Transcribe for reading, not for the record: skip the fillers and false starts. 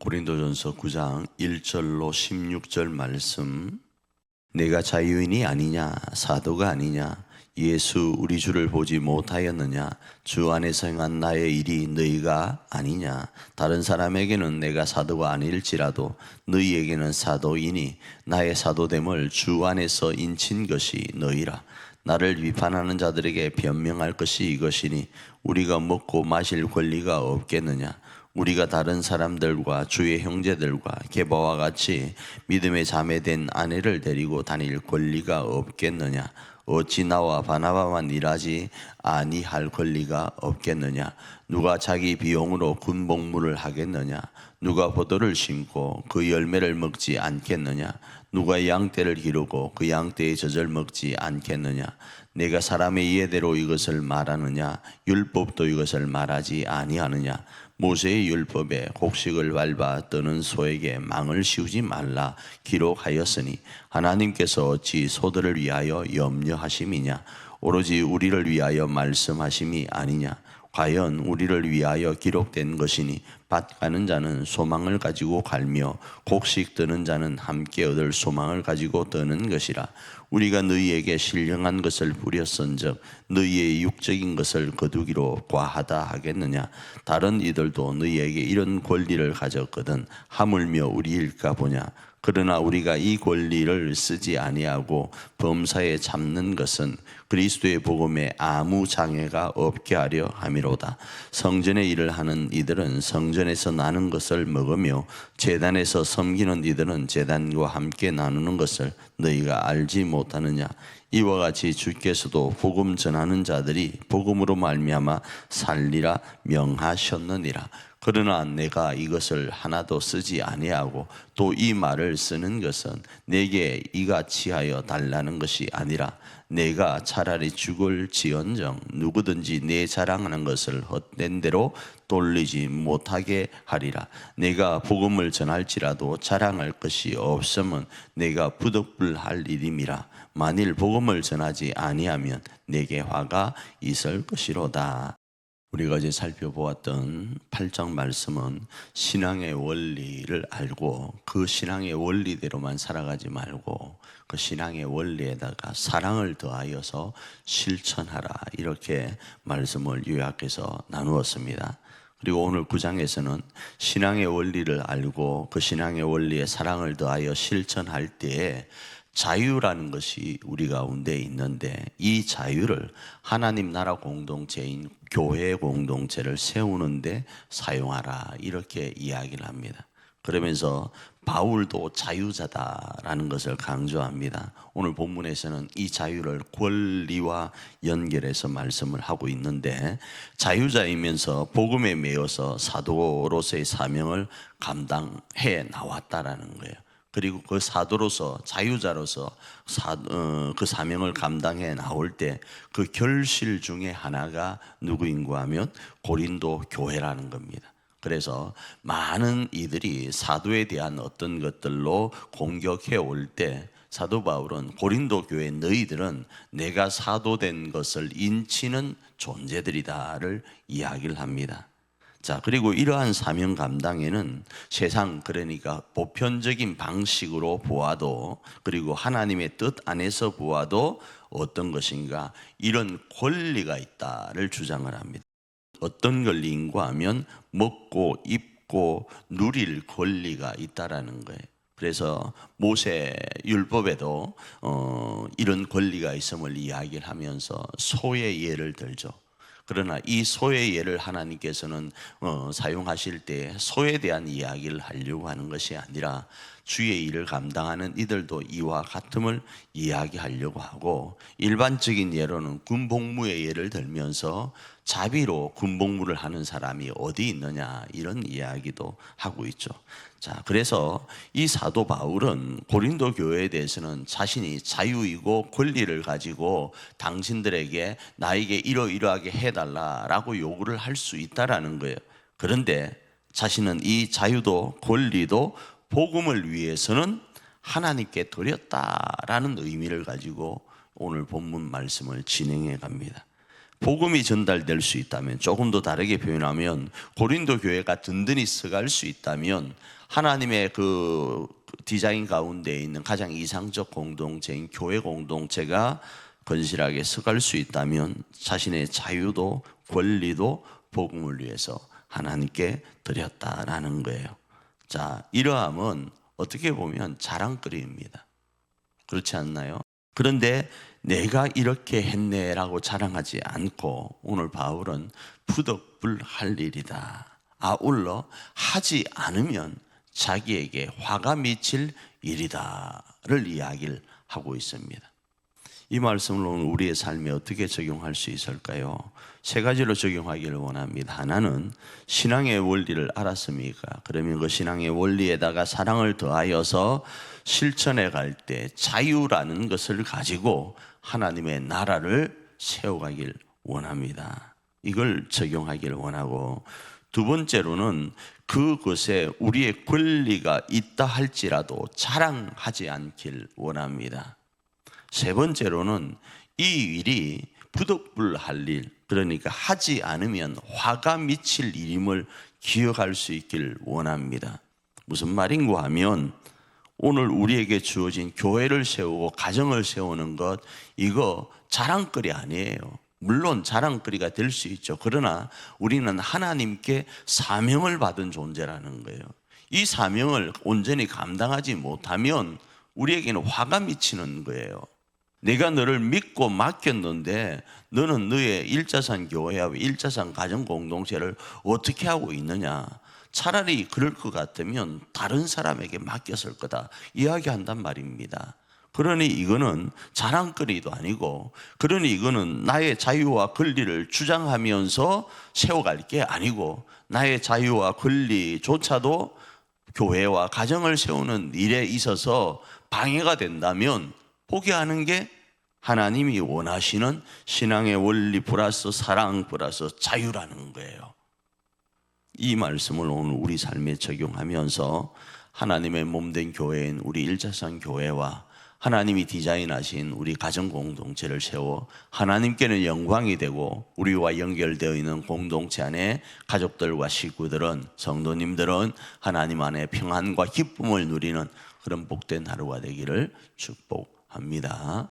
고린도전서 9장 1절로 16절 말씀. 내가 자유인이 아니냐, 사도가 아니냐, 예수 우리 주를 보지 못하였느냐, 주 안에서 행한 나의 일이 너희가 아니냐. 다른 사람에게는 내가 사도가 아닐지라도 너희에게는 사도이니 나의 사도됨을 주 안에서 인친 것이 너희라. 나를 비판하는 자들에게 변명할 것이 이것이니 우리가 먹고 마실 권리가 없겠느냐. 우리가 다른 사람들과 주의 형제들과 게바와 같이 믿음의 자매된 아내를 데리고 다닐 권리가 없겠느냐. 어찌 나와 바나바만 일하지 아니할 권리가 없겠느냐. 누가 자기 비용으로 군복무를 하겠느냐. 누가 포도를 심고 그 열매를 먹지 않겠느냐. 누가 양떼를 기르고 그 양떼의 젖을 먹지 않겠느냐. 내가 사람의 이해대로 이것을 말하느냐. 율법도 이것을 말하지 아니하느냐. 모세의 율법에 곡식을 밟아 떠는 소에게 망을 씌우지 말라 기록하였으니 하나님께서 어찌 소들을 위하여 염려하심이냐. 오로지 우리를 위하여 말씀하심이 아니냐. 과연 우리를 위하여 기록된 것이니 밭 가는 자는 소망을 가지고 갈며 곡식 뜨는 자는 함께 얻을 소망을 가지고 뜨는 것이라. 우리가 너희에게 신령한 것을 부렸은즉 너희의 육적인 것을 거두기로 과하다 하겠느냐. 다른 이들도 너희에게 이런 권리를 가졌거든 하물며 우리일까 보냐. 그러나 우리가 이 권리를 쓰지 아니하고 범사에 잡는 것은 그리스도의 복음에 아무 장애가 없게 하려 함이로다. 성전의 일을 하는 이들은 성전에서 나는 것을 먹으며 제단에서 섬기는 이들은 제단과 함께 나누는 것을 너희가 알지 못하느냐. 이와 같이 주께서도 복음 전하는 자들이 복음으로 말미암아 살리라 명하셨느니라. 그러나 내가 이것을 하나도 쓰지 아니하고 또 이 말을 쓰는 것은 내게 이같이 하여 달라는 것이 아니라 내가 차라리 죽을지언정 누구든지 내 자랑하는 것을 헛된 대로 돌리지 못하게 하리라. 내가 복음을 전할지라도 자랑할 것이 없으면 내가 부득불할 일임이라. 만일 복음을 전하지 아니하면 내게 화가 있을 것이로다. 우리가 이제 살펴보았던 8장 말씀은 신앙의 원리를 알고 그 신앙의 원리대로만 살아가지 말고 그 신앙의 원리에다가 사랑을 더하여서 실천하라, 이렇게 말씀을 요약해서 나누었습니다. 그리고 오늘 9장에서는 신앙의 원리를 알고 그 신앙의 원리에 사랑을 더하여 실천할 때에 자유라는 것이 우리 가운데 있는데 이 자유를 하나님 나라 공동체인 교회 공동체를 세우는데 사용하라, 이렇게 이야기를 합니다. 그러면서 바울도 자유자다라는 것을 강조합니다. 오늘 본문에서는 이 자유를 권리와 연결해서 말씀을 하고 있는데 자유자이면서 복음에 매여서 사도로서의 사명을 감당해 나왔다라는 거예요. 그리고 그 사도로서 자유자로서 그 사명을 감당해 나올 때 그 결실 중에 하나가 누구인가 하면 고린도 교회라는 겁니다. 그래서 많은 이들이 사도에 대한 어떤 것들로 공격해 올 때 사도 바울은 고린도 교회 너희들은 내가 사도된 것을 인치는 존재들이다를 이야기를 합니다. 자, 그리고 이러한 사명 감당에는 세상, 그러니까 보편적인 방식으로 보아도 그리고 하나님의 뜻 안에서 보아도 어떤 것인가, 이런 권리가 있다를 주장을 합니다. 어떤 권리인가 하면 먹고 입고 누릴 권리가 있다라는 거예요. 그래서 모세 율법에도 이런 권리가 있음을 이야기를 하면서 소의 예를 들죠. 그러나 이 소의 예를 하나님께서는 사용하실 때 소에 대한 이야기를 하려고 하는 것이 아니라 주의 일을 감당하는 이들도 이와 같음을 이야기하려고 하고, 일반적인 예로는 군복무의 예를 들면서 자비로 군복무를 하는 사람이 어디 있느냐, 이런 이야기도 하고 있죠. 자, 그래서 이 사도 바울은 고린도 교회에 대해서는 자신이 자유이고 권리를 가지고 당신들에게 나에게 이러이러하게 해달라라고 요구를 할 수 있다라는 거예요. 그런데 자신은 이 자유도 권리도 복음을 위해서는 하나님께 드렸다라는 의미를 가지고 오늘 본문 말씀을 진행해 갑니다. 복음이 전달될 수 있다면, 조금 더 다르게 표현하면 고린도 교회가 든든히 서갈 수 있다면, 하나님의 그 디자인 가운데 있는 가장 이상적 공동체인 교회 공동체가 건실하게 서갈 수 있다면 자신의 자유도 권리도 복음을 위해서 하나님께 드렸다라는 거예요. 자, 이러함은 어떻게 보면 자랑거리입니다. 그렇지 않나요? 그런데 내가 이렇게 했네라고 자랑하지 않고 오늘 바울은 푸득불할 일이다. 아울러 하지 않으면 자기에게 화가 미칠 일이다를 이야기를 하고 있습니다. 이 말씀을 오늘 우리의 삶에 어떻게 적용할 수 있을까요? 세 가지로 적용하기를 원합니다. 하나는 신앙의 원리를 알았습니까? 그러면 그 신앙의 원리에다가 사랑을 더하여서 실천해 갈 때 자유라는 것을 가지고 하나님의 나라를 세워가길 원합니다. 이걸 적용하기를 원하고, 두 번째로는 그것에 우리의 권리가 있다 할지라도 자랑하지 않길 원합니다. 세 번째로는 이 일이 푸득불할 일, 그러니까 하지 않으면 화가 미칠 일임을 기억할 수 있길 원합니다. 무슨 말인가 하면 오늘 우리에게 주어진 교회를 세우고 가정을 세우는 것, 이거 자랑거리 아니에요. 물론 자랑거리가 될 수 있죠. 그러나 우리는 하나님께 사명을 받은 존재라는 거예요. 이 사명을 온전히 감당하지 못하면 우리에게는 화가 미치는 거예요. 내가 너를 믿고 맡겼는데 너는 너의 일자산 교회와 일자산 가정 공동체를 어떻게 하고 있느냐. 차라리 그럴 것 같으면 다른 사람에게 맡겼을 거다 이야기한단 말입니다. 그러니 이거는 자랑거리도 아니고, 그러니 이거는 나의 자유와 권리를 주장하면서 세워갈 게 아니고, 나의 자유와 권리조차도 교회와 가정을 세우는 일에 있어서 방해가 된다면 포기하는 게 하나님이 원하시는 신앙의 원리 플러스 사랑 플러스 자유라는 거예요. 이 말씀을 오늘 우리 삶에 적용하면서 하나님의 몸된 교회인 우리 일자산 교회와 하나님이 디자인하신 우리 가정 공동체를 세워 하나님께는 영광이 되고, 우리와 연결되어 있는 공동체 안에 가족들과 식구들은, 성도님들은 하나님 안에 평안과 기쁨을 누리는 그런 복된 하루가 되기를 축복합니다.